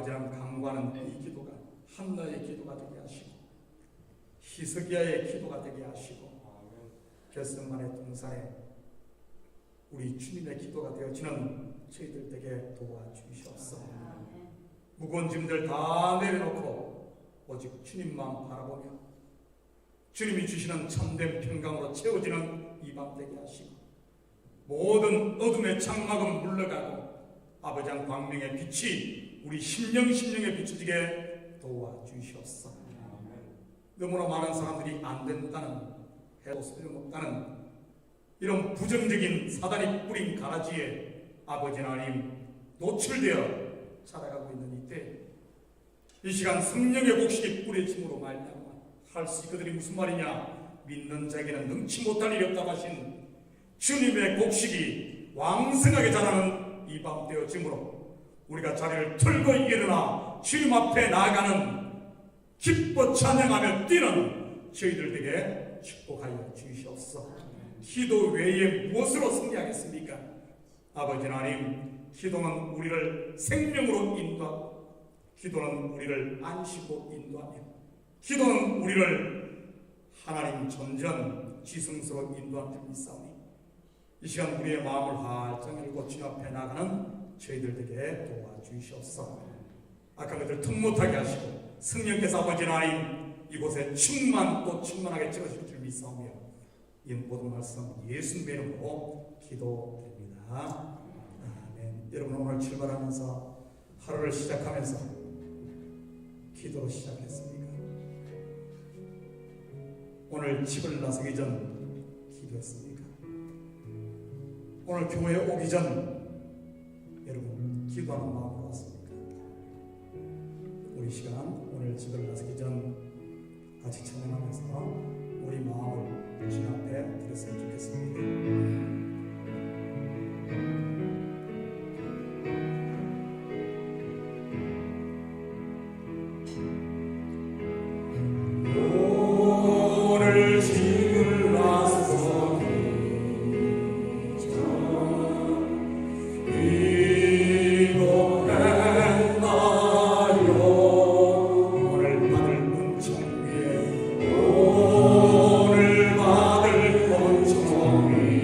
아버지랑 강구하는 이 기도가 한나의 기도가 되게 하시고 히스기야의 기도가 되게 하시고 겟세마네 동산에 우리 주님의 기도가 되어지는 저희들 되게 도와주시옵소서. 무거운 짐들 다 내려놓고 오직 주님만 바라보며 주님이 주시는 참된 평강으로 채워지는 이 밤 되게 하시고 모든 어둠의 장막은 물러가고 아버지의 광명의 빛이 우리 심령에 비춰지게 도와주시옵소서. 너무나 많은 사람들이 안 된다는, 해도 소용없다는 이런 부정적인 사단이 뿌린 가라지에 아버지 하나님 노출되어 살아가고 있는 이때 이 시간 성령의 곡식이 뿌려짐으로 말미암아 할 수 있거든이 무슨 말이냐? 믿는 자에게는 능치 못할 일이 없다고 하신 주님의 곡식이 왕성하게 자라는 이 밤 되어짐으로 우리가 자리를 틀고 일어나 주님 앞에 나아가는 기뻐 찬양하며 뛰는 저희들 되게 축복하여 주시옵소서. 기도 외에 무엇으로 승리하겠습니까? 아버지 하나님, 기도는 우리를 생명으로 인도하고 기도는 우리를 안식으로 인도하며 기도는 우리를 하나님 전전 지성스러운 인도한 줄 믿사오니 이 시간 우리의 마음을 활짝 열고 주님 앞에 나가는 저희들에게 도와주시옵소서. 아까 그들 틈 못하게 하시고 성령께서 아버지 하나님 이곳에 충만하게 채워주실 줄 믿사오며 이 모든 말씀 예수님의 이름으로 기도드립니다. 아멘. 여러분 오늘 출발하면서 하루를 시작하면서 기도로 시작했습니까? 오늘 집을 나서기 전 기도했습니까? 오늘 교회에 오기 전 여러분 기도하는 마음으로 왔습니까? 우리 시간 오늘 집을 나서기 전 같이 찬양하면서 우리 마음을 주님 앞에 드렸으면 좋겠습니다. 오늘 받을 은총이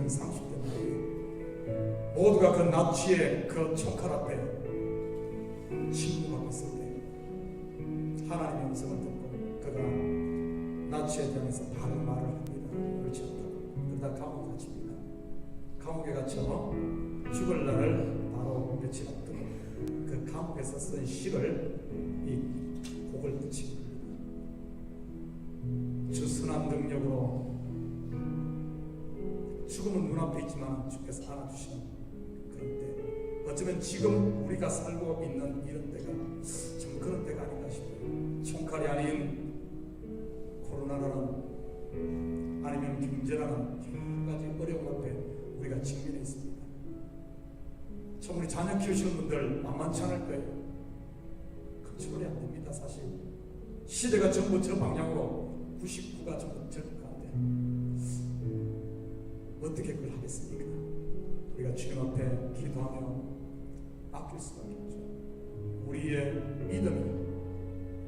젊은 30대 나이 모두가 그 나치의 그 총칼 앞에 침묵하고 있을 때 하나님의 음성을 듣고 그가 나치에 대해서 바른 말을 합니다. 그렇지 않다고. 그러다 감옥에 갇힙니다. 감옥에 갇혀 죽을 날을 바로 며칠 앞두고 그 감옥에서 쓴 시를 이 곡을 붙입니다. 주 선한 능력으로 죽음은 눈앞에 있지만 주께서 안아주시는 그런 때, 어쩌면 지금 우리가 살고 있는 이런 때가 참 그런 때가 아닌가 싶어요. 총칼이 아닌 코로나라는 아니면 경제라는 여러 가지 어려움 앞에 우리가 직면해 있습니다. 참 우리 자녀 키우시는 분들 만만치 않을 거예요. 컨트롤이 안 됩니다. 사실 시대가 전부 저 방향으로 99가 전부 저 가는데 어떻게 그걸 하겠습니까? 우리가 주님 앞에 기도하며 맡길 수밖에 없죠. 우리의 믿음이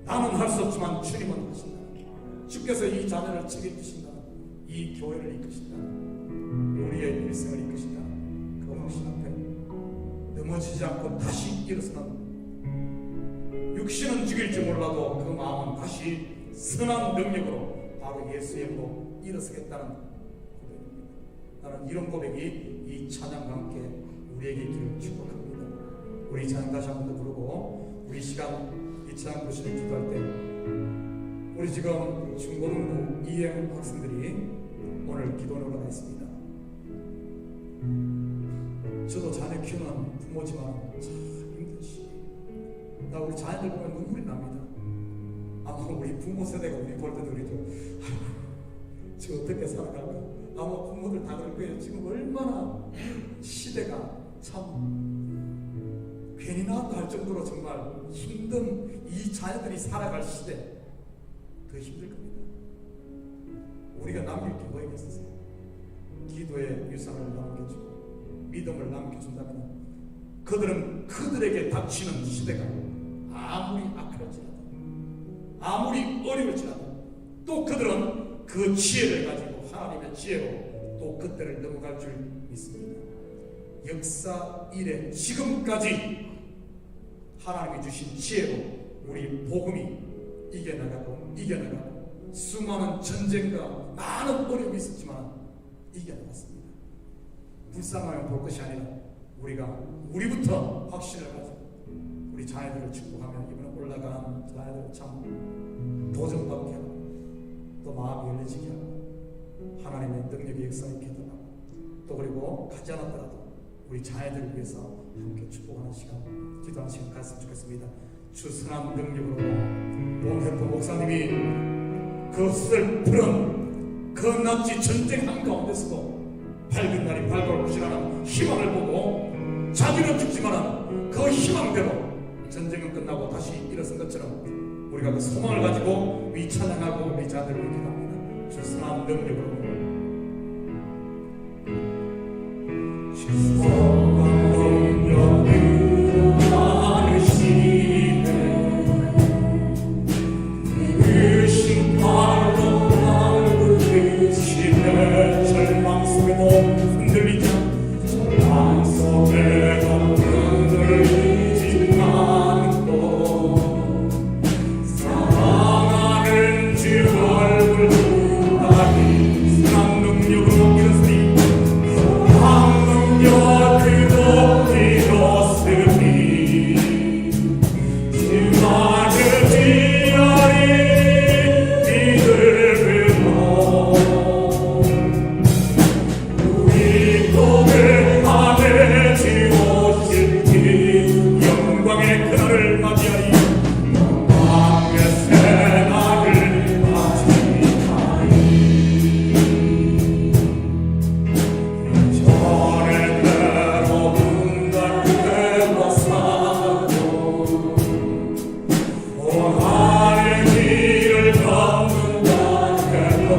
나는 할 수 없지만 주님은 하신다. 주께서 이 자녀를 책임지신다. 이 교회를 이끄신다. 우리의 일생을 이끄신다. 그 확신 앞에 넘어지지 않고 다시 일어서는, 육신은 죽일지 몰라도 그 마음은 다시 선한 능력으로 바로 예수의 이름으로 일어서겠다는 고백입니다. 나는 이런 고백이 이 찬양과 함께 우리에게 있기를 축복합니다. 우리 찬양 다시 한 번 더 부르고 우리 시간 이 찬양 부르시는 기도할 때 우리 지금 중고등부 2행 학생들이 오늘 기도에 올라가 있습니다. 저도 자녀 키우는 부모지만 참 힘든 시. 나 우리 자녀들 보면 눈물이 납니다. 아마 우리 부모 세대가 우리 볼 때도 그러죠. 저 어떻게 살아갈까? 아마 부모들 다 그럴 거예요. 지금 얼마나 시대가 참 괜히 나왔다 할 정도로 정말 힘든 이 자녀들이 살아갈 시대, 더 힘들 겁니다. 우리가 남길 게 뭐가 있겠어요? 기도의 유산을 남겨주고 믿음을 남겨준다면 그들은 그들에게 닥치는 시대가 아무리 악할지라도 아무리 어려울지라도 또 그들은 그 지혜를 가지고 하나님의 지혜로 또 그때를 넘어갈 줄 믿습니다. 역사 이래 지금까지 하나님이 주신 지혜로 우리 복음이 이겨나가고 수많은 전쟁과 많은 어려움이 있었지만 이겨나갔습니다. 불쌍하면 볼 것이 아니라 우리부터 확신을 가지고 우리 자녀들을 축복하며 이번에 올라간 자녀들을 참 도전받게 하고 또 마음이 열려지게 하고 하나님의 능력의 역사에 기도하고 또 그리고 가지 않았더라도 우리 자녀들을 위해서 함께 축복하는 시간, 기도하는 시간 갔으면 좋겠습니다. 주 선한 능력으로 봉해포 목사님이 그 슬픈 그 낯지 전쟁 한가운데서도 밝은 날이 밝아올 것이라는 희망을 보고 자기는 죽지만 그 희망대로 전쟁은 끝나고 다시 일어선 것처럼 우리가 그 소망을 가지고 위 찬양하고 우리 자들을 기도합니다. 주 선한 능력으로 주 선한 능력으로 많으시네 그 심판으로 나를 부르시네 절망 속에도 흔들리지 절망 속에도 흔들리지 않고 사랑하는 주 얼굴 보라니 선한 능력으로 일어서니 선한 능력 그도 일어서니 주 받으시오니 믿음으로 우리 복을 안에 지오실 이 영광의 그날을 맞이하리 영광의 새날을 맞이하리 전의 대로 분단 그대로 사고 원하는 길을 걷는다 해도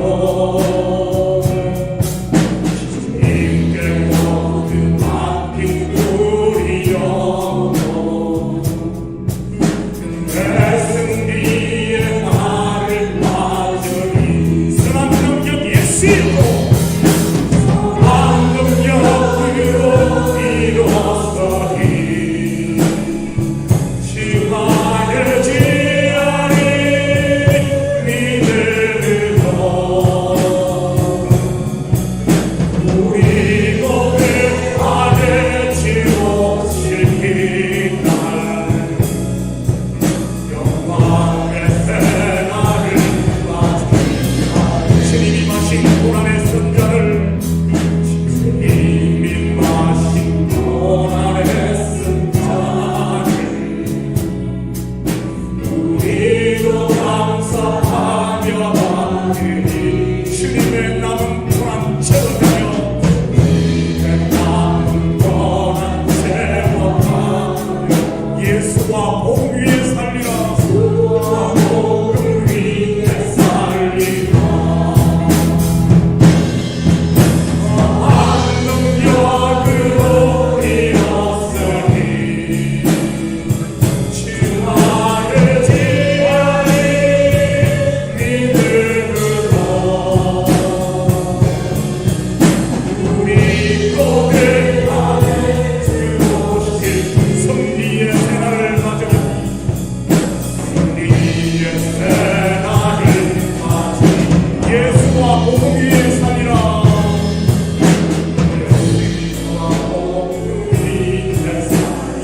주님께 모든 맡긴 우리 영혼 내 승리의 날을 맞으리 선한 능력 예수로 선한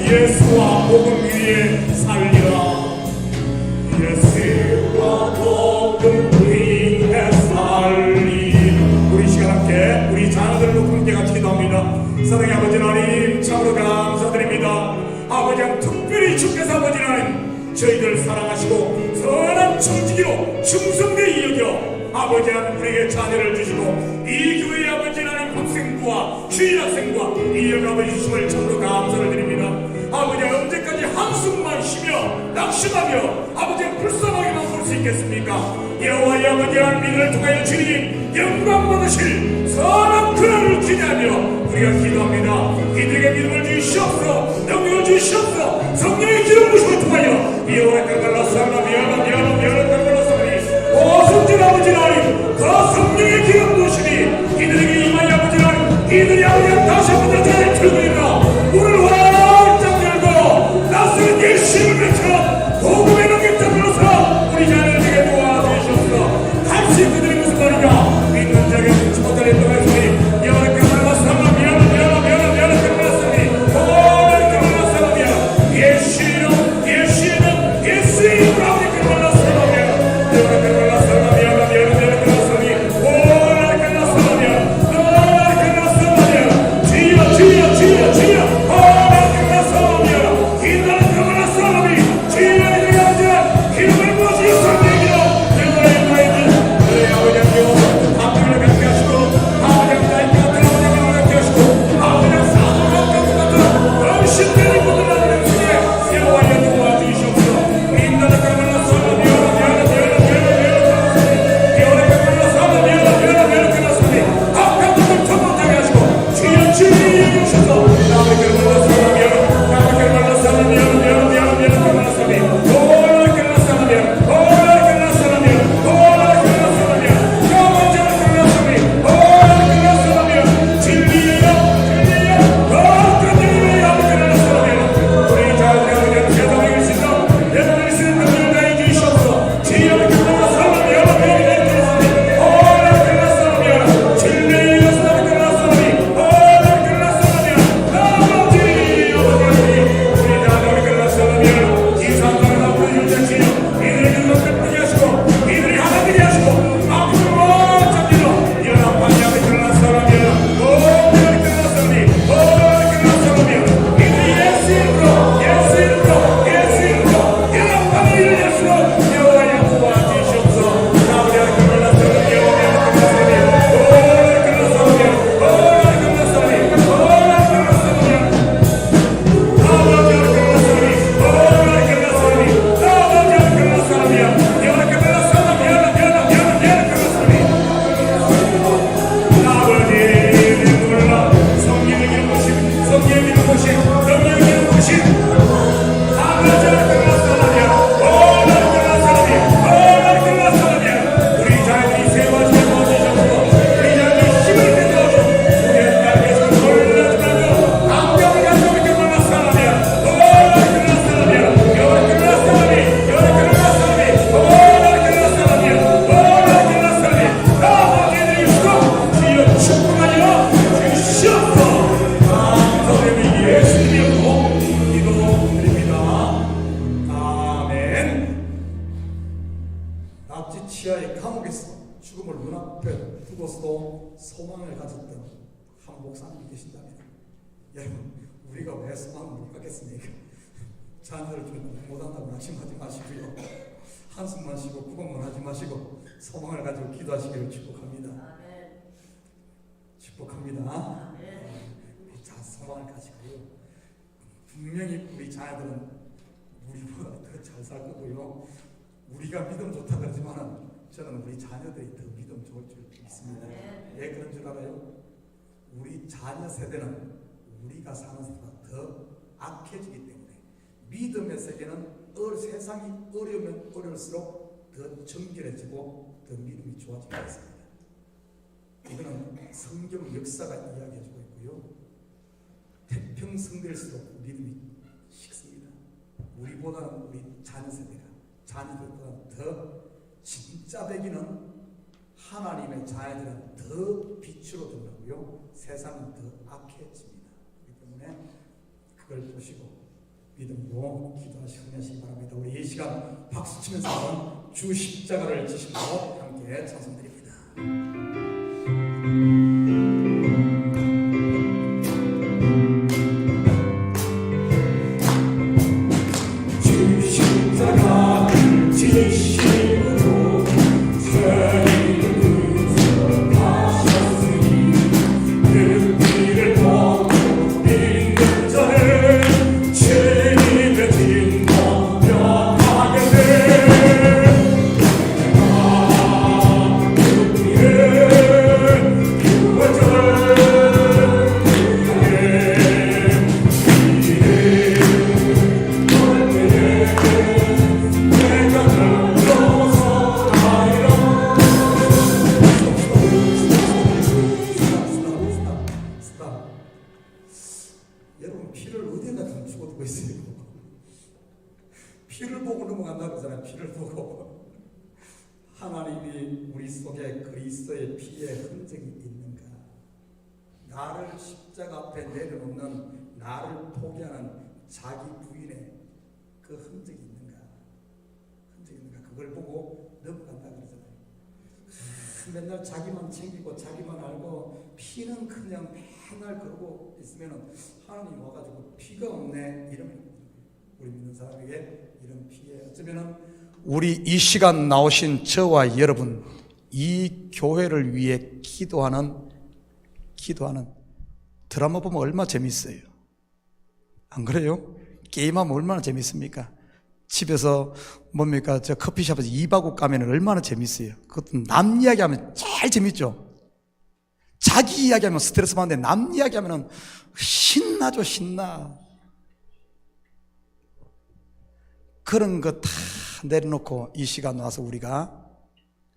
예수와 복음 위에 살리라. 예수와 복음 위에 살리라. 우리 시간 함께 우리 자녀들을 놓고 함께 같이 기도합니다. 사랑의 아버지 하나님, 참으로 감사드립니다. 아버지 하나님, 특별히 주께서 아버지 하나님 저희들 사랑하시고 선한 청지기로 충성되이 여겨 아버지 하나님 우리에게 자녀를 주시고 이 교회의 아버지 하나님 학생부와 주일학생과 이영 아버지 주심을 참으로 감사를 드립니다. 아버지 언제까지 한숨만 쉬며 낙심하며 아버지 불쌍하게만 볼 수 있겠습니까? 여호와의 아버지 하나님 믿음을 통하여 주님 영광 받으실 선한 그날을 기대하며 우리가 기도합니다. 이들에게 믿음을 주시옵소서, 능력을 주시옵소서, 성령의 기름 부심을 통하여 여호와의 깔깔라사나 미안한 깔깔라사니 오순절 아버지 하나님 그 성령의 기름 부심이 이들에게 임하여 아버지 하나님 이들이 아버지 다시 한번 자리에 들고있나 오늘 활짝 열고 낯선 예수님을 외쳐 복음의 능력 잡으로서 우리 자녀들에게 도와주시옵소서. 할 수 있는 그들이 무슨 말인가 믿는 자에게 묻지 못할 인도의 소리 여호와의 깔깔라사나 미안한 깔깔라사니 오늘 깔깔라사나 미안 예수의 이름 예수의 이름으로 아버지 깔깔라사나 미안 여호와의 깔깔라사나 미안 지하의 감옥에서 죽음을 눈앞에 두고서도 소망을 가졌던 한 목사님이 계신답니다. 여러분, 우리가 왜 소망을 못 갖겠습니까? 자녀들 좀 못한다고 낙심하지 마시고요. 한숨만 쉬고 구박만 하지 마시고 소망을 가지고 기도하시기를 축복합니다. 자녀들은 우리보다 더 잘 살 거고요. 우리가 믿음 좋다 그러지만 저는 우리 자녀들이 더 믿음 좋을 줄 믿습니다. 왜 그런 줄 알아요? 우리 자녀 세대는 우리가 사는 세대보다 더 악해지기 때문에 믿음의 세계는 세상이 어려우면 어려울수록 더 정결해지고 더 믿음이 좋아지고 있습니다. 이거는 성경 역사가 이야기해주고 있고요. 태평성대일수록 믿음이 식습니다. 우리보다는 우리 자녀 세대가 자녀들보다 더 진짜 되기는 하나님의 자녀들은 더 빛으로 된다고요. 세상은 더 악해집니다. 그렇기 때문에 그걸 보시고 믿음으로 기도하시고 하시기 바랍니다. 우리 이 시간 박수 치면서 주 십자가를 지심으로 함께 찬송드립니다. 주 십자가를 지심으로 피를 보고 넘어간다고 하잖아요. 피를 보고. 하나님이 우리 속에 그리스도의 피의 흔적이 있는가? 나를 십자가 앞에 내려놓는 나를 포기하는 자기 부인의 그 흔적이 있는가? 흔적이 있는가? 그걸 보고 넘어간다 그러잖아요. 맨날 자기만 챙기고 자기만 알고 피는 그냥 맨날 그러고 있으면 하나님 와가지고 피가 없네 이러면 우리 믿는 사람에게 이런 피해 어쩌면은 우리 이 시간 나오신 저와 여러분 이 교회를 위해 기도하는 드라마 보면 얼마나 재밌어요. 안 그래요? 게임하면 얼마나 재밌습니까? 집에서 뭡니까 저 커피숍에서 2박국 가면 얼마나 재밌어요. 그것도 남 이야기하면 제일 재밌죠. 자기 이야기하면 스트레스 받는데 남 이야기하면 신나죠. 신나. 그런 거 다 내려놓고 이 시간 와서 우리가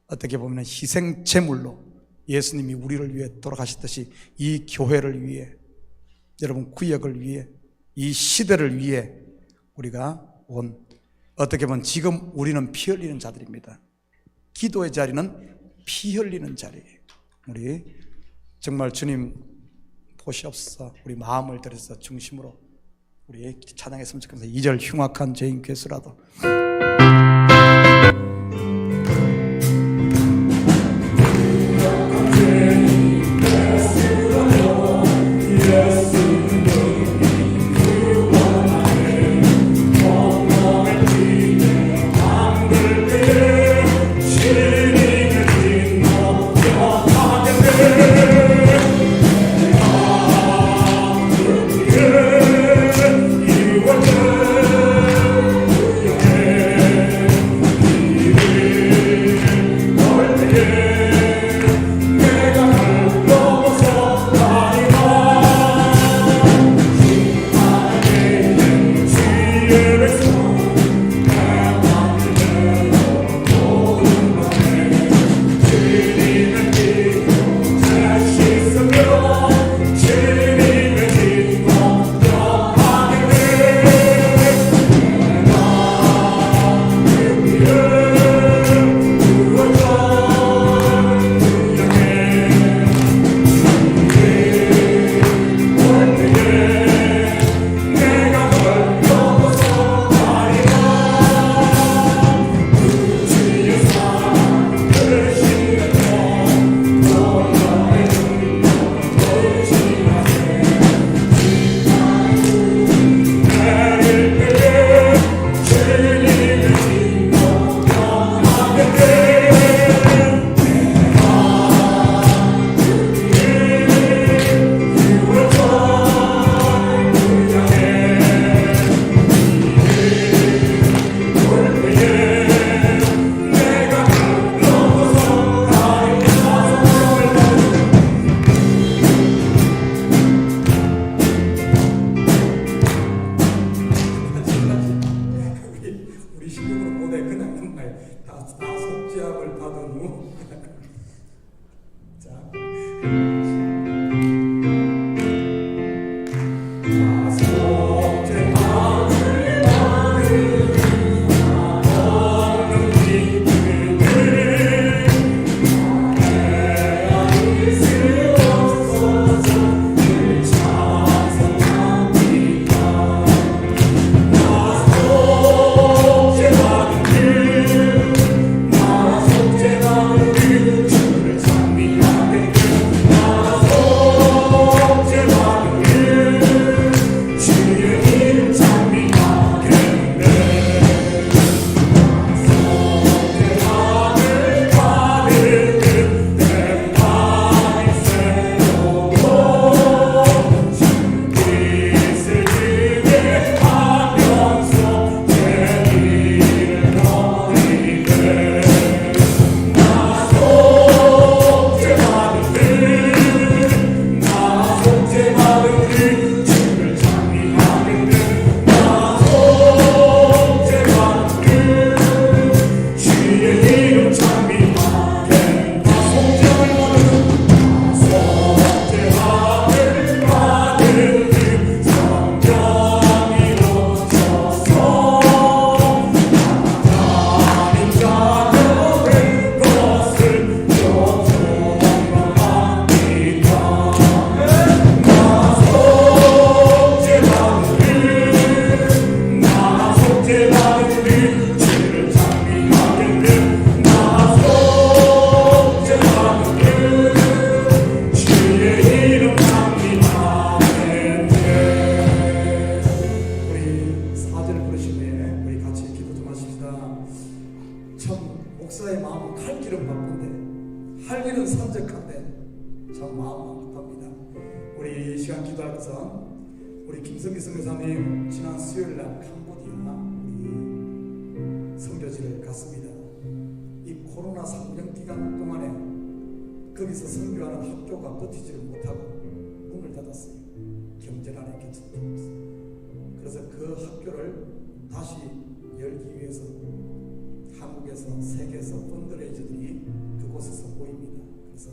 어떻게 보면 희생 제물로 예수님이 우리를 위해 돌아가셨듯이 이 교회를 위해 여러분 구역을 위해 이 시대를 위해 우리가 온 어떻게 보면 지금 우리는 피 흘리는 자들입니다. 기도의 자리는 피 흘리는 자리예요. 우리 정말 주님 보시옵소서. 우리 마음을 들여서 중심으로 우리 찬양했으면 좋겠습니다. 2절 흉악한 죄인 괴수라도 목사의 마음은 갈 길은 바쁜데 할 일은 산적한데 참 마음은 급합니다. 우리 이 시간 기도할 것은 우리 김성기 선교사님 지난 수요일날 캄보디아 우리 선교지를 갔습니다. 이 코로나 3년 기간 동안에 거기서 선교하는 학교가 버티지를 못하고 문을 닫았어요. 경제난에 겹쳤어요. 그래서 그 학교를 다시 열기 위해서 한국에서 세계에서 펀드레이저들이 그곳에서 모입니다. 그래서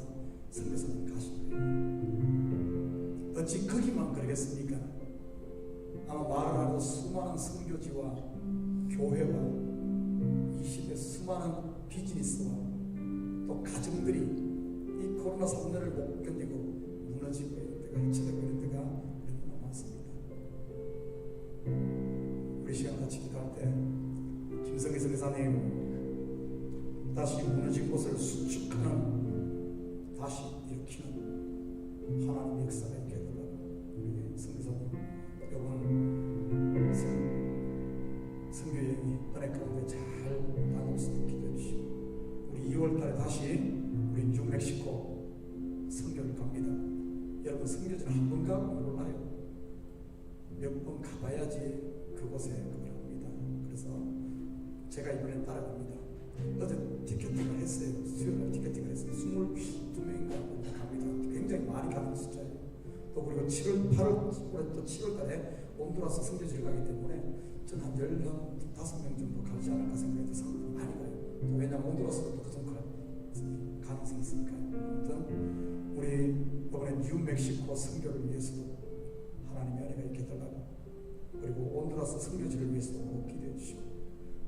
선교사님 가신 거예요. 어찌 거기만 그러겠습니까? 아마 말을 하고 수많은 선교지와 교회와 이 시대 수많은 비즈니스와 또 가정들이 이 코로나 3년을 못 견디고 무너지고 있는 데가 해체되고 있는 데가 너무나 많습니다. 우리 시간 같이 기도할 때 김성기 선교사님 다시 무너진 곳을 수축하는 다시 일으키는 하나님의 역사가 있게 해달라고 우리 선교사님 이번 선교여행이 은혜 가운데 잘 다녀올 수 있게 기도해 주시고 우리 2월달에 다시 우리 뉴멕시코 선교를 갑니다. 여러분 선교지는 한 번 가고 몰라요. 몇 번 가봐야지 그곳에 그걸 합니다. 그래서 제가 이번에 따라갑니다. 어제 티켓팅을 했어요. 수요일날 티켓팅을 했어요. 22명인가 갑니다. 굉장히 많이 가는 숫자예요. 또 그리고 7월, 8월, 올해 또 7월달에 온두라스 선교지를 가기 때문에 전 한 15명 정도 가지 않을까 생각해서 많이 가요. 또 왜냐하면 온두라스도 그 정도 가능성이 있으니까요. 아무튼 우리 이번에 뉴멕시코 선교를 위해서도 하나님의 은혜가 있게 해달라고 그리고 온두라스 선교지를 위해서도 꼭 기도해 주시고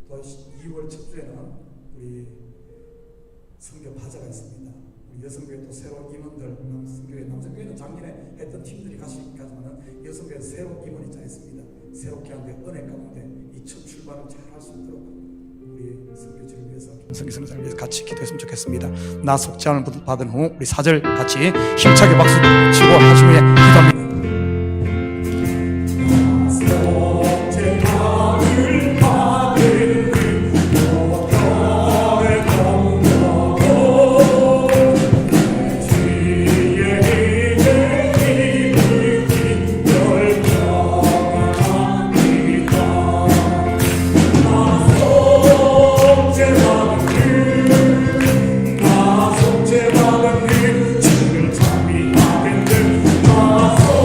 또 2월 첫 주에는 우리 선교 바자가 있습니다. 우리 여성교회 또 새로운 임원들, 남성교회, 남성교회는 작년에 했던 팀들이 가시까지만은 여성교회 새로운 임원이 자 있습니다. 새롭게 한데 은혜 가운데 이 첫 출발을 잘 할 수 있도록 우리 선교지를 위해서 김성기 선교사를 위해서 같이 기도했으면 좋겠습니다. 나 속죄함을 받은 후 우리 4절 같이 힘차게 박수 치고 하시며 기도합니다. Oh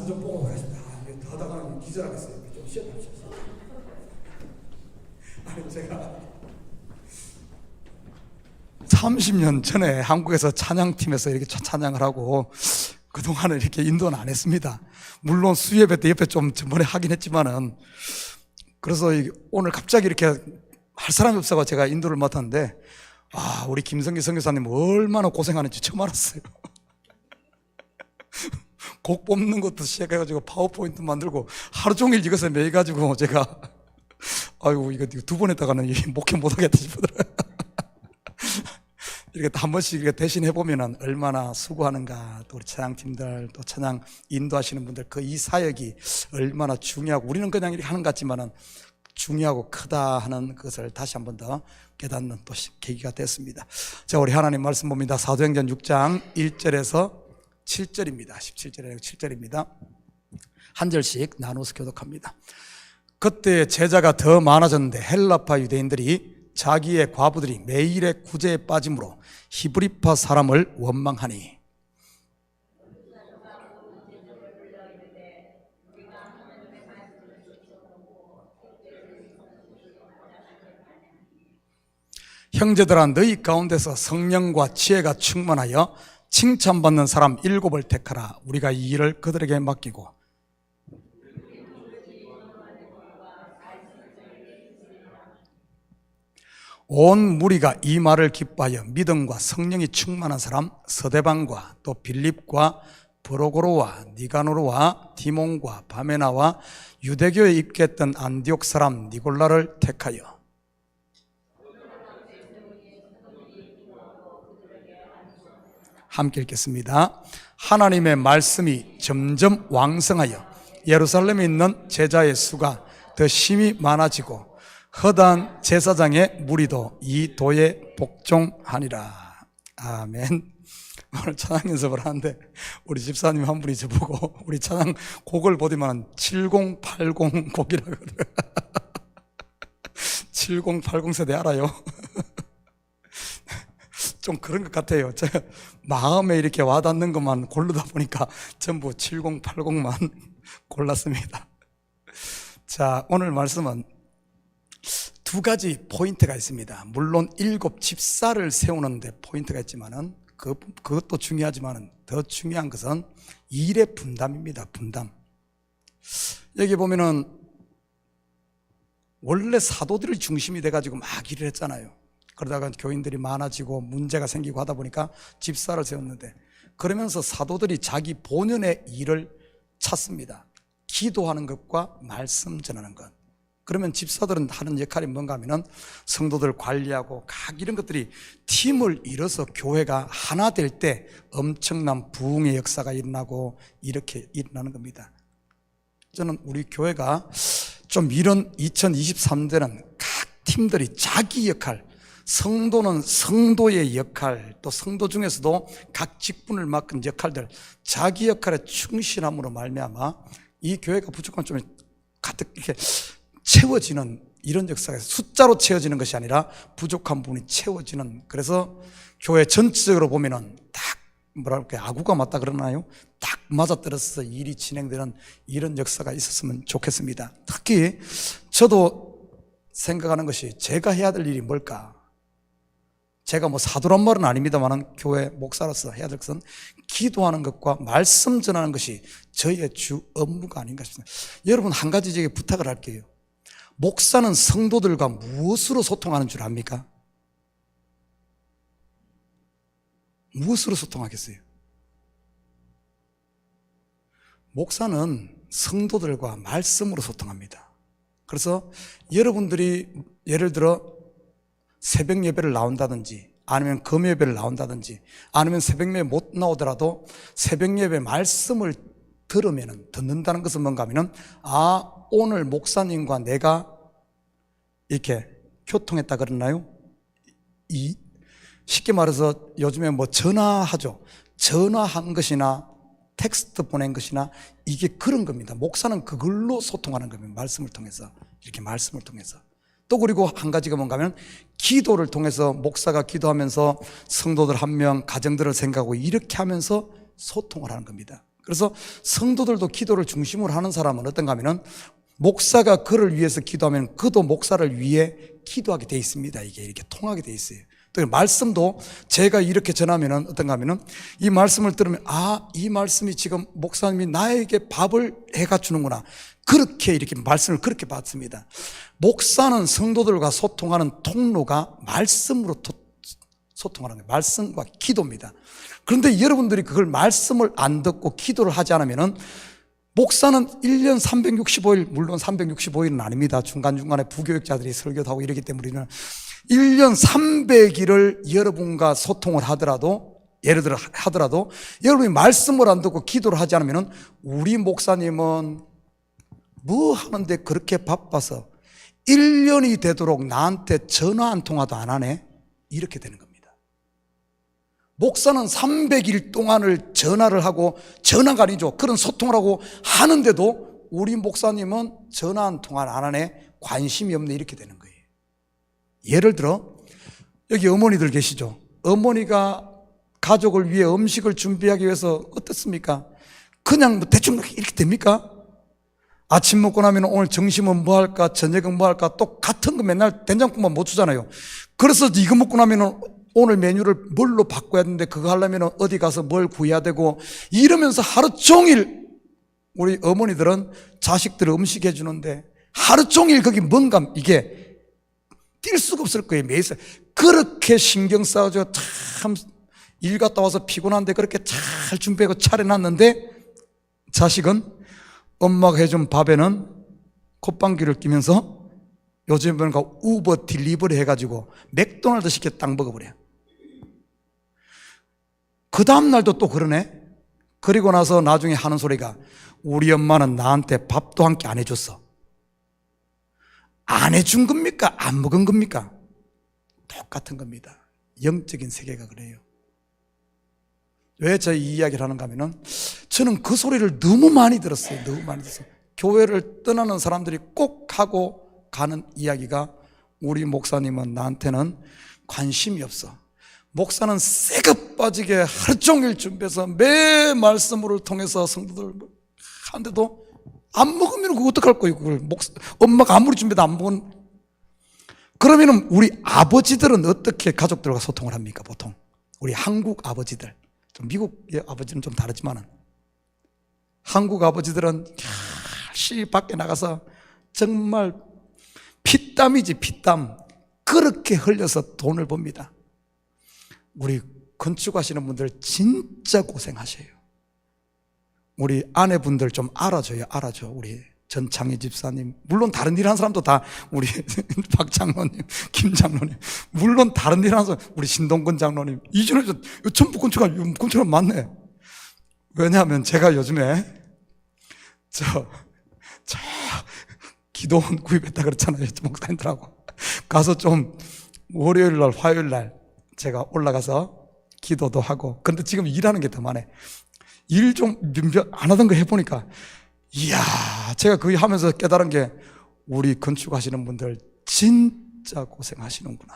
말씀 좀 보고 가겠습니다. 이게 더 하다가는 기절하겠어요. 좀 쉬어갑시다. 아니, 제가 30년 전에 한국에서 찬양팀에서 이렇게 찬양을 하고 그동안은 이렇게 인도는 안 했습니다. 물론 수예배 때 옆에 좀 전번에 하긴 했지만은, 그래서 오늘 갑자기 이렇게 할 사람이 없어서 제가 인도를 맡았는데, 우리 김성기 선교사님 얼마나 고생하는지 처음 알았어요. 곡 뽑는 것도 시작해가지고 파워포인트 만들고 하루 종일 이것에 매여가지고 제가 아이고 이거 두 번 했다가는 목회 못하겠다 싶더라고요. 이렇게 한 번씩 이렇게 대신 해보면 얼마나 수고하는가. 또 우리 찬양팀들, 또 찬양 인도하시는 분들, 그 이 사역이 얼마나 중요하고, 우리는 그냥 이렇게 하는 것 같지만은 중요하고 크다 하는 것을 다시 한 번 더 깨닫는 또 계기가 됐습니다. 자, 우리 하나님 말씀 봅니다. 사도행전 6장 1절에서 7절입니다. 17절에서 7절입니다. 한 절씩 나눠서 교독합니다. 그때 제자가 더 많아졌는데 헬라파 유대인들이 자기의 과부들이 매일의 구제에 빠짐으로 히브리파 사람을 원망하니, 형제들아, 너희 가운데서 성령과 지혜가 충만하여 칭찬받는 사람 7을 택하라. 우리가 이 일을 그들에게 맡기고 온 무리가 이 말을 기뻐하여 믿음과 성령이 충만한 사람 서대반과 또 빌립과 브로고로와 니가노르와 디몬과 바메나와 유대교에 입겠던 안디옥 사람 니골라를 택하여 함께 읽겠습니다. 하나님의 말씀이 점점 왕성하여 예루살렘에 있는 제자의 수가 더 심히 많아지고 허다한 제사장의 무리도 이 도에 복종하니라. 아멘. 오늘 찬양 연습을 하는데 우리 집사님 한 분이 저보고 우리 찬양 곡을 보더만 7080 곡이라고 그래요. 7080 세대 알아요? 좀 그런 것 같아요. 제가 마음에 이렇게 와닿는 것만 고르다 보니까 전부 7080만 골랐습니다. 자, 오늘 말씀은 두 가지 포인트가 있습니다. 물론 7 집사를 세우는데 포인트가 있지만은 그것도 중요하지만은 더 중요한 것은 일의 분담입니다. 분담. 여기 보면은 원래 사도들이 중심이 돼가지고 막 일을 했잖아요. 그러다가 교인들이 많아지고 문제가 생기고 하다 보니까 집사를 세웠는데, 그러면서 사도들이 자기 본연의 일을 찾습니다. 기도하는 것과 말씀 전하는 것. 그러면 집사들은 하는 역할이 뭔가 하면은 성도들 관리하고 각 이런 것들이 팀을 이뤄서 교회가 하나 될 때 엄청난 부흥의 역사가 일어나고 이렇게 일어나는 겁니다. 저는 우리 교회가 좀 이런 2023년에는 각 팀들이 자기 역할, 성도는 성도의 역할, 또 성도 중에서도 각 직분을 맡은 역할들, 자기 역할에 충실함으로 말미암아 이 교회가 무조건 좀 가득 이렇게 채워지는 이런 역사가 있어요. 숫자로 채워지는 것이 아니라 부족한 부분이 채워지는, 그래서 교회 전체적으로 보면은 딱 뭐랄까 아구가 맞다 그러나요? 딱 맞아떨어서 일이 진행되는 이런 역사가 있었으면 좋겠습니다. 특히 저도 생각하는 것이 제가 해야 될 일이 뭘까? 제가 뭐 사도란 말은 아닙니다만 교회 목사로서 해야 될 것은 기도하는 것과 말씀 전하는 것이 저희의 주 업무가 아닌가 싶습니다. 여러분, 한 가지 제게 부탁을 할게요. 목사는 성도들과 무엇으로 소통하는 줄 압니까? 무엇으로 소통하겠어요? 목사는 성도들과 말씀으로 소통합니다. 그래서 여러분들이 예를 들어 새벽 예배를 나온다든지 아니면 금요 예배를 나온다든지 아니면 새벽 예배 못 나오더라도 새벽 예배 말씀을 듣는다는 것은 뭔가 하면은 오늘 목사님과 내가 이렇게 교통했다 그러나요? 쉽게 말해서 요즘에 뭐 전화하죠. 전화한 것이나 텍스트 보낸 것이나 이게 그런 겁니다. 목사는 그걸로 소통하는 겁니다. 말씀을 통해서, 이렇게 말씀을 통해서. 또 그리고 한 가지가 뭔가 하면 기도를 통해서 목사가 기도하면서 성도들 한 명, 가정들을 생각하고 이렇게 하면서 소통을 하는 겁니다. 그래서 성도들도 기도를 중심으로 하는 사람은 어떤가 하면은 목사가 그를 위해서 기도하면 그도 목사를 위해 기도하게 돼 있습니다. 이게 이렇게 통하게 돼 있어요. 또 말씀도 제가 이렇게 전하면은 어떤가 하면은 이 말씀을 들으면 이 말씀이 지금 목사님이 나에게 밥을 해가 주는구나. 그렇게 이렇게 말씀을 그렇게 받습니다. 목사는 성도들과 소통하는 통로가 말씀으로 소통하는 거예요. 말씀과 기도입니다. 그런데 여러분들이 그걸 말씀을 안 듣고 기도를 하지 않으면은 목사는 1년 365일, 물론 365일은 아닙니다. 중간중간에 부교육자들이 설교도 하고 이러기 때문에 우리는 1년 300일을 여러분과 소통을 하더라도, 예를 들어 하더라도 여러분이 말씀을 안 듣고 기도를 하지 않으면 우리 목사님은 뭐 하는데 그렇게 바빠서 1년이 되도록 나한테 전화 한 통화도 안 하네? 이렇게 되는 겁니다. 목사는 300일 동안을 전화를 하고, 전화가 아니죠, 그런 소통을 하고 하는데도 우리 목사님은 전화 한 통화를 안 하네, 관심이 없네, 이렇게 되는 거예요. 예를 들어 여기 어머니들 계시죠? 어머니가 가족을 위해 음식을 준비하기 위해서 어떻습니까? 그냥 뭐 대충 이렇게 됩니까? 아침 먹고 나면 오늘 점심은 뭐 할까, 저녁은 뭐 할까, 똑같은 거 맨날 된장국만 못 주잖아요. 그래서 이거 먹고 나면 오늘 메뉴를 뭘로 바꿔야 되는데 그거 하려면 어디 가서 뭘 구해야 되고 이러면서 하루 종일 우리 어머니들은 자식들 음식 해주는데 하루 종일 거기 뭔가 이게 뛸 수가 없을 거예요. 매일 그렇게 신경 써가지고 참 일 갔다 와서 피곤한데 그렇게 잘 준비하고 차려놨는데 자식은 엄마가 해준 밥에는 콧방귀를 끼면서 요즘에는 우버 딜리버리 해가지고 맥도날드 시켜 딱 먹어버려요. 그 다음날도 또 그러네. 그리고 나서 나중에 하는 소리가 우리 엄마는 나한테 밥도 한 끼 안 해줬어. 안 해준 겁니까? 안 먹은 겁니까? 똑같은 겁니다. 영적인 세계가 그래요. 왜 제가 이 이야기를 하는가 하면은 저는 그 소리를 너무 많이 들었어요. 너무 많이 들었어요. 교회를 떠나는 사람들이 꼭 하고 가는 이야기가 우리 목사님은 나한테는 관심이 없어. 목사는 새급 빠지게 하루 종일 준비해서 매 말씀을 통해서 성도들 하는데도 안 먹으면 그거 어떡할 거예요? 그걸 엄마가 아무리 준비해도 안 먹은. 그러면은 우리 아버지들은 어떻게 가족들과 소통을 합니까? 보통 우리 한국 아버지들, 좀 미국의 아버지는 좀 다르지만은 한국 아버지들은 열심히 밖에 나가서 정말 피땀이지 피땀 그렇게 흘려서 돈을 법니다. 우리 건축하시는 분들 진짜 고생하셔요. 우리 아내분들 좀 알아줘요. 알아줘. 우리 전창희 집사님, 물론 다른 일 하는 사람도 다 우리 박 장로님, 김 장로님, 물론 다른 일 하는 사람 우리 신동근 장로님, 이준호 전부 건축하면 많네. 왜냐하면 제가 요즘에 저 기도원 구입했다 그랬잖아요. 목사님들하고 가서 좀 월요일 날 화요일 날 제가 올라가서 기도도 하고. 근데 지금 일하는 게 더 많네. 일 좀 안 하던 거 해보니까 이야, 제가 그거 하면서 깨달은 게 우리 건축하시는 분들 진짜 고생하시는구나.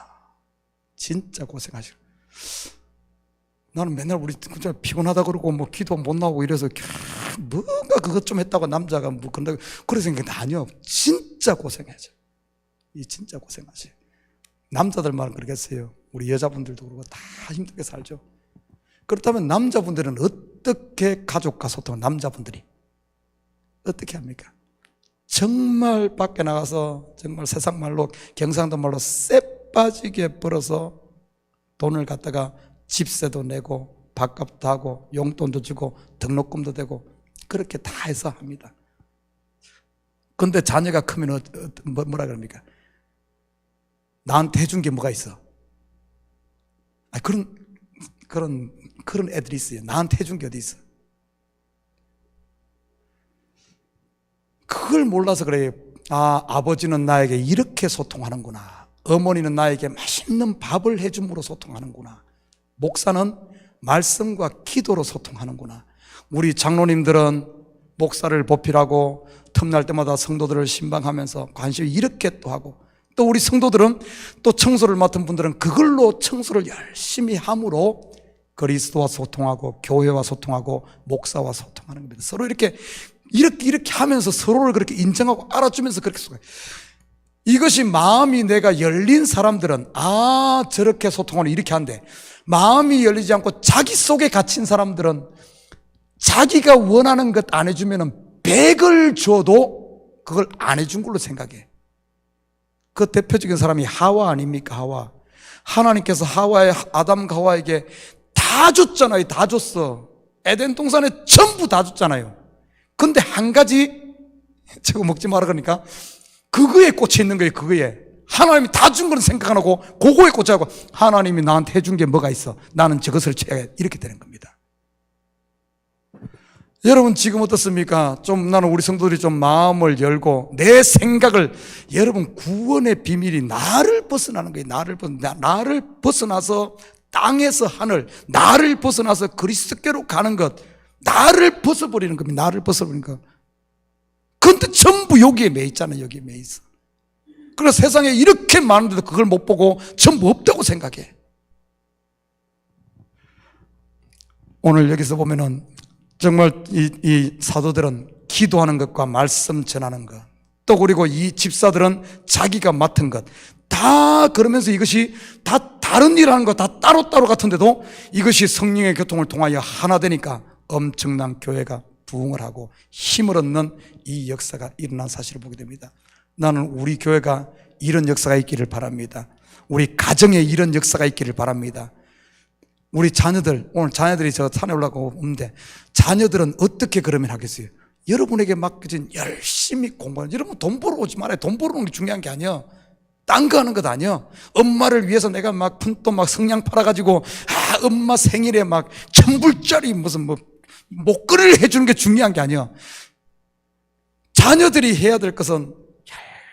진짜 고생하시는. 나는 맨날 우리 진짜 피곤하다 그러고 뭐 기도 못 나오고 이래서 뭔가 그것 좀 했다고 남자가 뭐 그런다고 그래서 아니요, 진짜 고생하죠. 이 진짜 고생하죠. 남자들만 그러겠어요. 우리 여자분들도 그러고 다 힘들게 살죠. 그렇다면 남자분들은 어떻게 가족과 소통을, 남자분들이 어떻게 합니까? 정말 밖에 나가서 정말 세상 말로 경상도 말로 쎄 빠지게 벌어서 돈을 갖다가 집세도 내고 밥값도 하고 용돈도 주고 등록금도 되고 그렇게 다 해서 합니다. 그런데 자녀가 크면 뭐라 그럽니까? 나한테 해준 게 뭐가 있어? 그런 애들이 있어요. 나한테 해준 게 어디 있어? 그걸 몰라서 그래요. 아버지는 나에게 이렇게 소통하는구나. 어머니는 나에게 맛있는 밥을 해줌으로 소통하는구나. 목사는 말씀과 기도로 소통하는구나. 우리 장로님들은 목사를 보필하고 틈날 때마다 성도들을 신방하면서 관심을 이렇게 또 하고, 또 우리 성도들은 또 청소를 맡은 분들은 그걸로 청소를 열심히 함으로 그리스도와 소통하고 교회와 소통하고 목사와 소통하는 겁니다. 서로 이렇게 하면서 서로를 그렇게 인정하고 알아주면서 그렇게 소통해요. 이것이 마음이 내가 열린 사람들은 저렇게 소통하는 이렇게 한대. 마음이 열리지 않고 자기 속에 갇힌 사람들은 자기가 원하는 것 안 해주면 100을 줘도 그걸 안 해준 걸로 생각해. 그 대표적인 사람이 하와 아닙니까? 하와. 하나님께서 아담과 하와에게 다 줬잖아요. 다 줬어. 에덴 동산에 전부 다 줬잖아요. 근데 한 가지 저거 먹지 마라 그러니까 그거에 꽂혀 있는 거예요. 그거에. 하나님이 다 준 건 생각 안 하고 그거에 꽂혀하고 하나님이 나한테 해준 게 뭐가 있어. 나는 저것을 취해야 이렇게 되는 겁니다. 여러분 지금 어떻습니까? 나는 우리 성도들이 좀 마음을 열고 내 생각을, 여러분 구원의 비밀이 나를 벗어나는 거예요. 나를 벗어나서 땅에서 하늘, 나를 벗어나서 그리스도께로 가는 것, 나를 벗어버리는 겁니다. 나를 벗어버리는 것. 그런데 전부 여기에 매 있잖아요. 여기에 매 있어. 그래서 세상에 이렇게 많은데도 그걸 못 보고 전부 없다고 생각해. 오늘 여기서 보면은 정말 이 사도들은 기도하는 것과 말씀 전하는 것, 또 그리고 이 집사들은 자기가 맡은 것 다 그러면서 이것이 다 다른 일 하는 거 다 따로따로 같은데도 이것이 성령의 교통을 통하여 하나 되니까 엄청난 교회가 부흥을 하고 힘을 얻는 이 역사가 일어난 사실을 보게 됩니다. 나는 우리 교회가 이런 역사가 있기를 바랍니다. 우리 가정에 이런 역사가 있기를 바랍니다. 우리 자녀들, 오늘 자녀들이 저 산에 올라가고 오는데 자녀들은 어떻게 그러면 하겠어요? 여러분에게 맡겨진 열심히 공부하는, 여러분 돈 벌어 오지 말아요. 돈 벌어오는 게 중요한 게 아니야. 딴 거 하는 것 아니야. 엄마를 위해서 내가 막 푼돈 막 성냥 팔아가지고 엄마 생일에 막 1,000불짜리 무슨 목걸이를 해주는 게 중요한 게 아니야. 자녀들이 해야 될 것은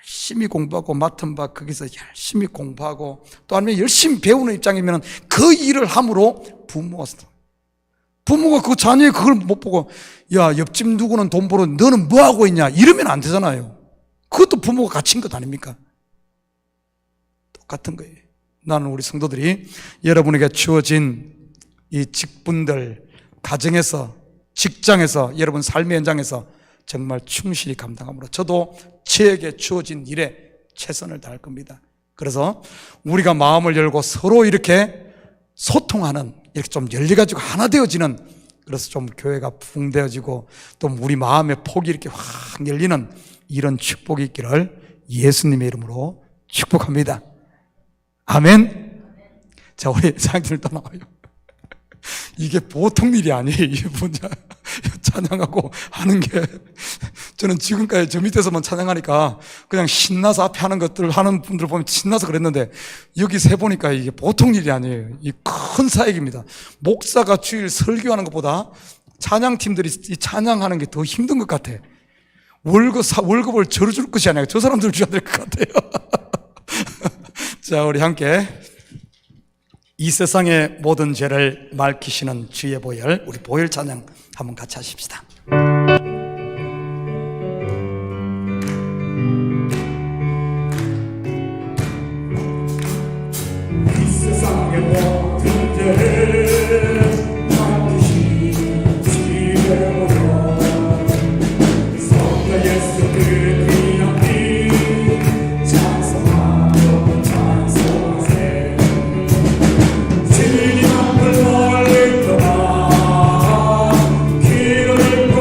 열심히 공부하고 맡은 바 거기서 열심히 공부하고 또 아니면 열심히 배우는 입장이면 그 일을 함으로 부모가 그 자녀의 그걸 못 보고 야 옆집 누구는 돈 벌어 너는 뭐 하고 있냐 이러면 안 되잖아요. 그것도 부모가 갇힌 것 아닙니까? 똑같은 거예요. 나는 우리 성도들이 여러분에게 주어진 이 직분들, 가정에서, 직장에서, 여러분 삶의 현장에서 정말 충실히 감당함으로 저도 저에게 주어진 일에 최선을 다할 겁니다. 그래서 우리가 마음을 열고 서로 이렇게 소통하는, 이렇게 좀 열려가지고 하나 되어지는, 그래서 좀 교회가 부흥되어지고 또 우리 마음의 폭이 이렇게 확 열리는 이런 축복이 있기를 예수님의 이름으로 축복합니다. 아멘. 자, 우리 사장님들 떠나와요. 이게 보통 일이 아니에요. 이게 뭐냐, 찬양하고 하는 게, 저는 지금까지 저 밑에서만 찬양하니까 그냥 신나서 앞에 하는 것들 하는 분들 보면 신나서 그랬는데 여기 세 보니까 이게 보통 일이 아니에요. 이 큰 사역입니다. 목사가 주일 설교하는 것보다 찬양팀들이 이 찬양하는 게 더 힘든 것 같아. 월급을 저를 줄 것이 아니라 저 사람들 줘야 될 것 같아요. 자, 우리 함께 이 세상의 모든 죄를 맑히시는 주의 보혈, 우리 보혈 찬양 한번 같이 하십시다. 이 세상의 모든 죄를 맑히시는 주의 보혈, 성령 예수 그 귀한 피 찬송하며 찬송하세. 주님 앞을 멀리 떠나 길을 잃고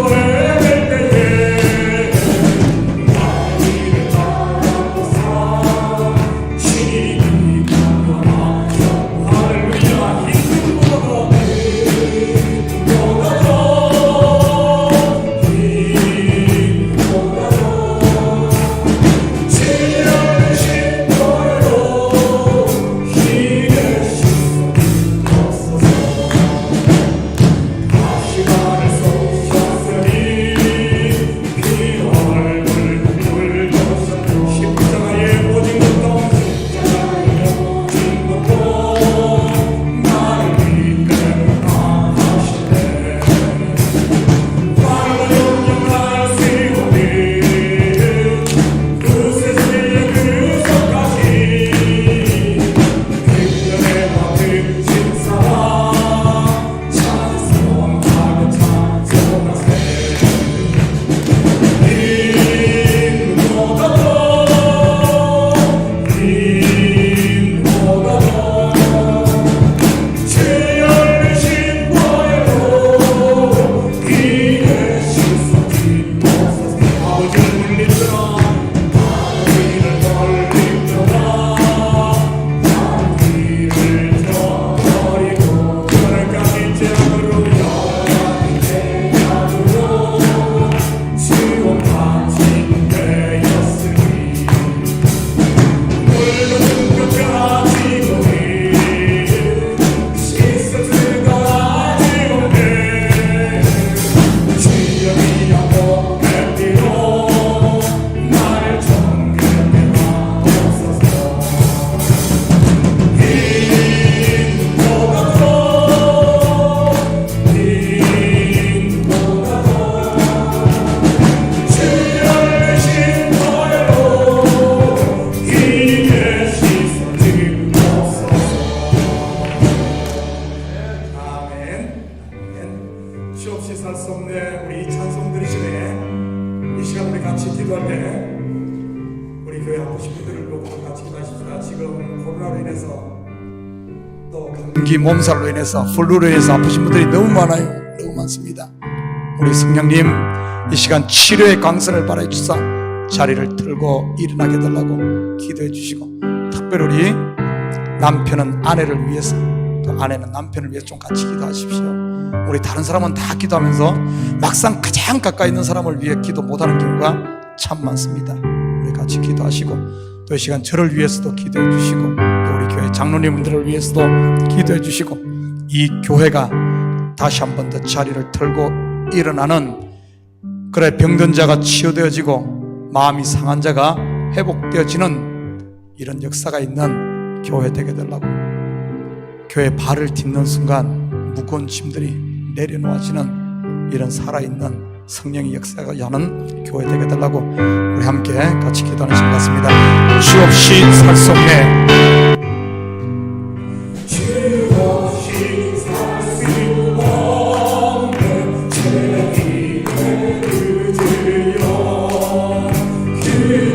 없이 살 수 없네. 우리 찬송 들으시네. 이 시간 우리 같이 기도할 때 우리 교회 아프신 분들을 놓고 같이 기도하십시다. 지금 코로나로 인해서 또 감기 몸살로 인해서 플루로 인해서 아프신 분들이 너무 많아요. 너무 많습니다. 우리 성령님 이 시간 치료의 광선을 발해주사 자리를 틀고 일어나게 달라고 기도해 주시고, 특별히 우리 남편은 아내를 위해서, 또 아내는 남편을 위해서 좀 같이 기도하십시오. 우리 다른 사람은 다 기도하면서 막상 가장 가까이 있는 사람을 위해 기도 못하는 경우가 참 많습니다. 우리 같이 기도하시고, 또 이 시간 저를 위해서도 기도해 주시고, 또 우리 교회 장로님들을 위해서도 기도해 주시고, 이 교회가 다시 한 번 더 자리를 틀고 일어나는, 그래 병든 자가 치유되어지고 마음이 상한 자가 회복되어지는 이런 역사가 있는 교회 되게 되려고, 교회 발을 딛는 순간 무거운 짐들이 내려놓아지는 이런 살아있는 성령의 역사가 하는 교회 되게 되려고 우리 함께 같이 기도하는 시간 같습니다. 주 없이 살 수 없네. 주 없이 살 수 없네. 제 길을 그지요. 그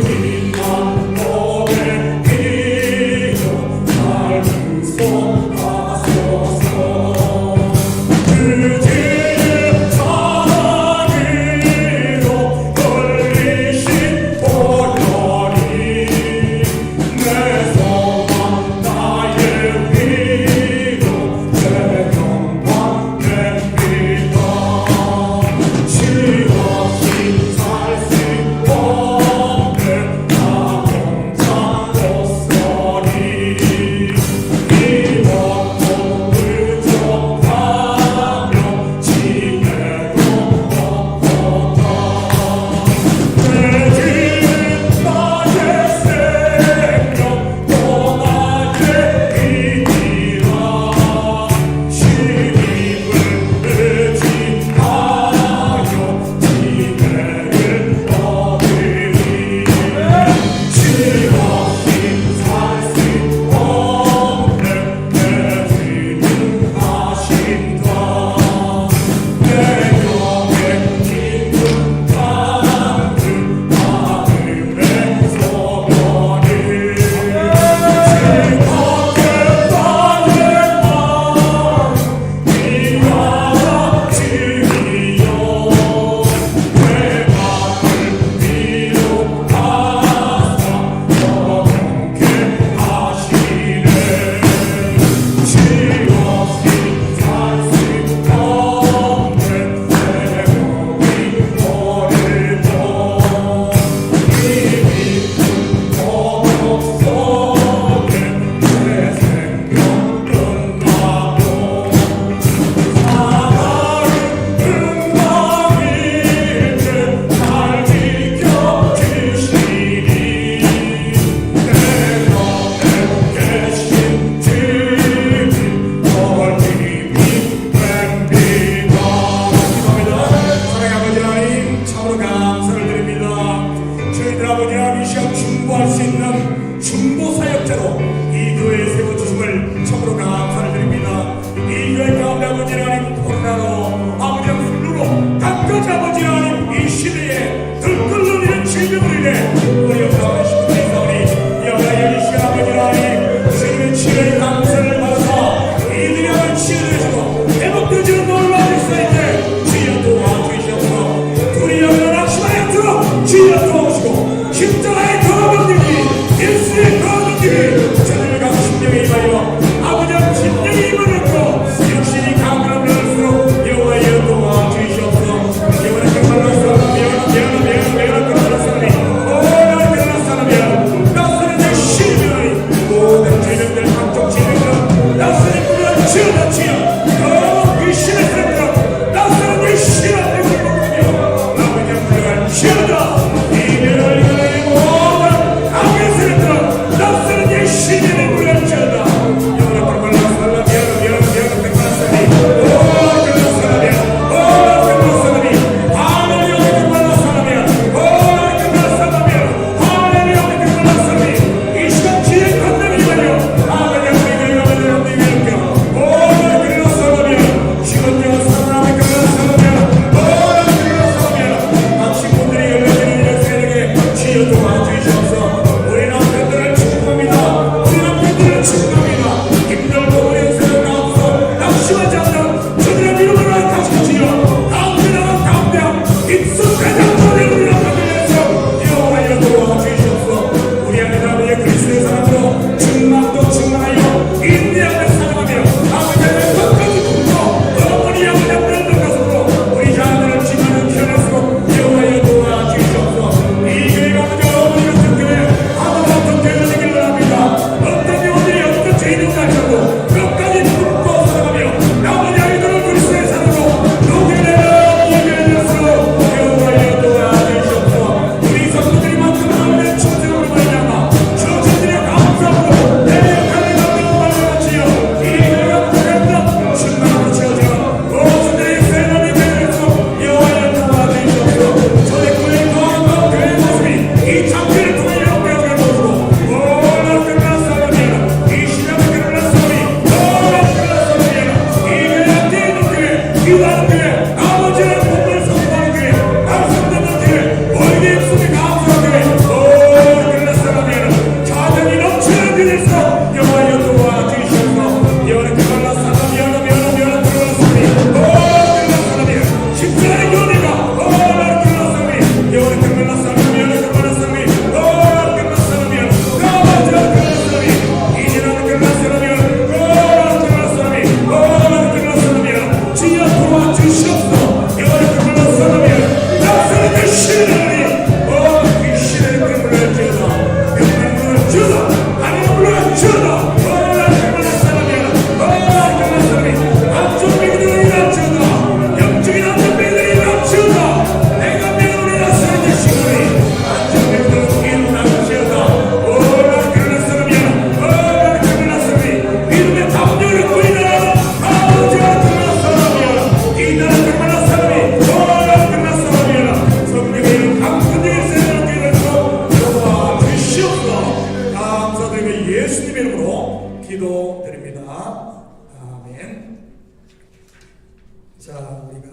길 반복에 비어 낡은 손 가소서. 그 길 자리로 걸리신 보혈이 내 소망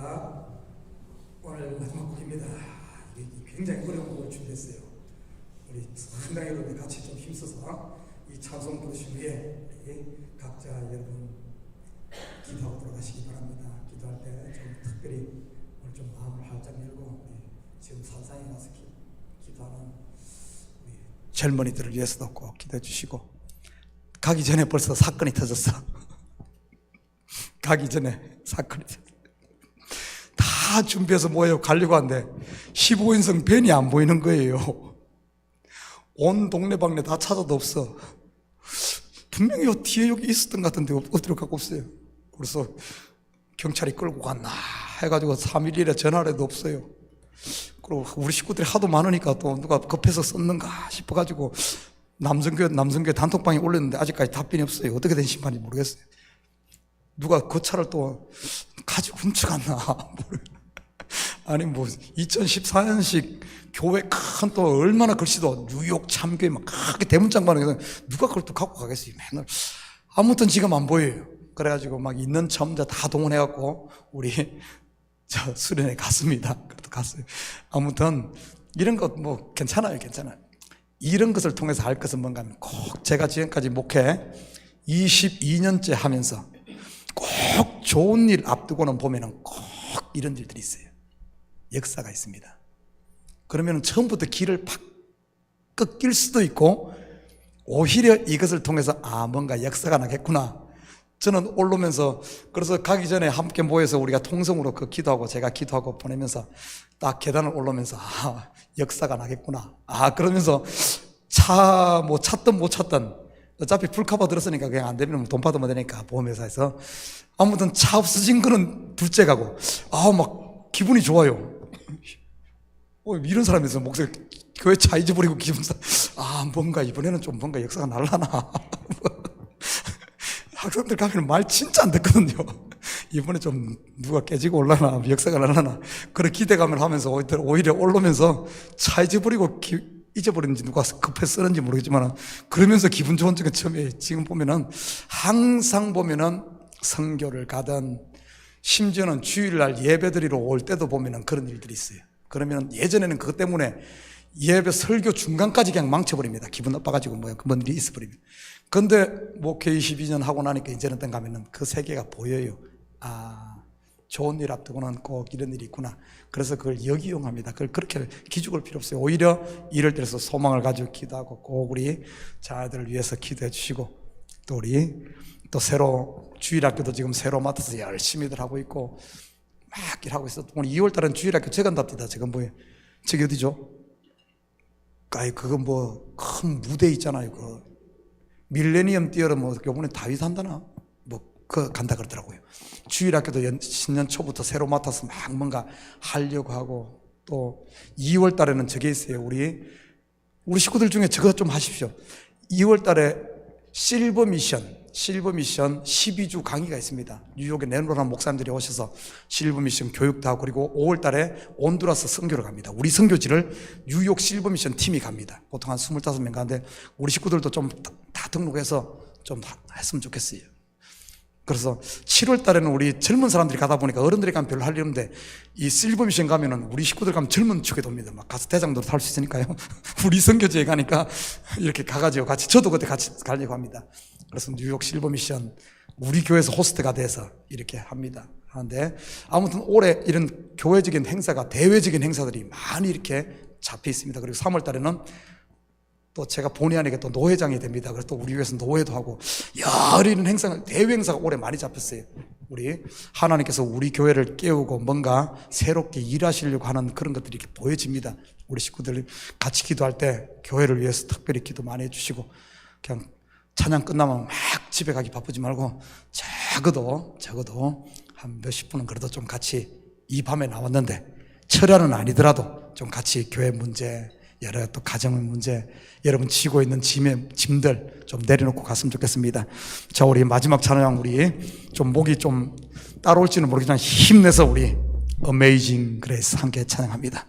자, 오늘 마지막 곡입니다. 굉장히 어려운 곡을 준비했어요. 우리 상당히 여러분 같이 좀 힘써서 이 찬송 부르신 후에 각자 여러분 기도하고 돌아가시기 바랍니다. 기도할 때 좀 특별히 오늘 좀 마음을 활짝 열고 지금 산상에 가서 기도하는 우리 젊은이들을 위해서도 꼭 기도해 주시고, 가기 전에 벌써 사건이 터졌어. 가기 전에 사건이 터졌어. 다 준비해서 모여 가려고 하는데 15인승 밴이 안 보이는 거예요. 온 동네방네 다 찾아도 없어. 분명히 요 뒤에 여기 있었던 것 같은데 어디로 갖고 없어요. 그래서 경찰이 끌고 갔나 해가지고 311에 전화를 해도 없어요. 그리고 우리 식구들이 하도 많으니까 또 누가 급해서 썼는가 싶어가지고 남성교회 단톡방에 올렸는데 아직까지 답변이 없어요. 어떻게 된 신발인지 모르겠어요. 누가 그 차를 또 가지고 훔쳐갔나. 아니 2014년식 교회 큰 또 얼마나 글씨도 뉴욕 참교회 막 크게 대문짝만 해서 누가 그걸 또 갖고 가겠어요. 맨날 아무튼 지금 안 보여요. 그래가지고 막 있는 첨자 다 동원해갖고 우리 수련회 갔습니다. 그것도 갔어요. 아무튼 이런 것 괜찮아요. 이런 것을 통해서 할 것은 뭔가 하면 꼭 제가 지금까지 목회 22년째 하면서 꼭 좋은 일 앞두고는 보면은 꼭 이런 일들이 있어요. 역사가 있습니다. 그러면 처음부터 길을 팍 꺾일 수도 있고, 오히려 이것을 통해서 뭔가 역사가 나겠구나. 저는 올라오면서 그래서 가기 전에 함께 모여서 우리가 통성으로 기도하고 제가 기도하고 보내면서 딱 계단을 올라오면서 역사가 나겠구나. 그러면서 찾든 못 찾든 어차피 풀커버 들었으니까 그냥 안 되면 돈 받으면 되니까 보험회사에서 아무튼 차 없어진 거는 둘째 가고 막 기분이 좋아요. 이런 사람이 있어. 목소리 교회 차 잊어버리고 기분사 뭔가 이번에는 좀 뭔가 역사가 날라나. 학생들 가면 말 진짜 안 듣거든요. 이번에 좀 누가 깨지고 올라나 역사가 날라나 그런 기대감을 하면서 오히려 올라오면서 차 잊어버리고 잊어버렸는지 누가 급해서 쓰는지 모르겠지만 그러면서 기분 좋은 적은 처음이에요. 지금 보면은 항상 보면은 선교를 가든 심지어는 주일날 예배드리러 올 때도 보면은 그런 일들이 있어요. 그러면 예전에는 그것 때문에 예배 설교 중간까지 그냥 망쳐버립니다. 기분 나빠가지고 그런 일이 있어버립니다. 근데 목회 22년 하고 나니까 이제는 땡 가면은 그 세계가 보여요. 좋은 일 앞두고는 꼭 이런 일이 있구나. 그래서 그걸 역이용합니다. 그걸 그렇게 기죽을 필요 없어요. 오히려 이럴 때서 소망을 가지고 기도하고 꼭 우리 자녀들을 위해서 기도해 주시고, 또 우리 또 새로 주일학교도 지금 새로 맡아서 열심히들 하고 있고 막 일하고 있어. 오늘 2월 달은 주일학교 재건답니다. 지금 저기 어디죠? 그건 큰 무대 있잖아요. 밀레니엄 띄어를 요번에 다윗 한다나? 간다 그러더라고요. 주일학교도 신년 초부터 새로 맡아서 막 뭔가 하려고 하고, 또 2월 달에는 저게 있어요. 우리 식구들 중에 저거 좀 하십시오. 2월 달에 실버 미션 12주 강의가 있습니다. 뉴욕에 네노란 목사님들이 오셔서 실버 미션 교육도 하고, 그리고 5월 달에 온두라스 선교를 갑니다. 우리 선교지를 뉴욕 실버 미션 팀이 갑니다. 보통 한 25명 가는데 우리 식구들도 좀 다 등록해서 좀 했으면 좋겠어요. 그래서 7월 달에는 우리 젊은 사람들이 가다 보니까 어른들이 가면 별로 할 일 없는데 이 실버 미션 가면은 우리 식구들 가면 젊은 축에 돕니다. 막 가서 대장도 탈 수 있으니까요. 우리 선교지에 가니까 이렇게 가가지고 같이, 저도 그때 같이 가려고 합니다. 그래서 뉴욕 실버 미션 우리 교회에서 호스트가 돼서 이렇게 합니다. 하는데 아무튼 올해 이런 교회적인 행사가, 대외적인 행사들이 많이 이렇게 잡혀 있습니다. 그리고 3월 달에는 또 제가 본의 아니게 또 노회장이 됩니다. 그래서 또 우리 교회에서 노회도 하고 여러 이런 행사가, 대외 행사가 올해 많이 잡혔어요. 우리 하나님께서 우리 교회를 깨우고 뭔가 새롭게 일하시려고 하는 그런 것들이 이렇게 보여집니다. 우리 식구들 같이 기도할 때 교회를 위해서 특별히 기도 많이 해주시고, 그냥 찬양 끝나면 막 집에 가기 바쁘지 말고 적어도 한 몇십 분은 그래도 좀 같이, 이 밤에 나왔는데 철야는 아니더라도 좀 같이 교회 문제, 여러 또 가정 문제, 여러분 지고 있는 짐들 좀 내려놓고 갔으면 좋겠습니다. 자, 우리 마지막 찬양, 우리 좀 목이 좀 따라올지는 모르겠지만 힘내서 우리 Amazing Grace 함께 찬양합니다.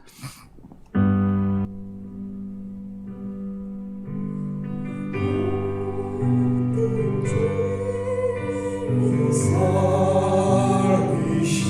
살리신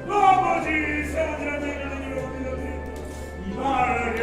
아버지 세상이라는 얘기를 이 말을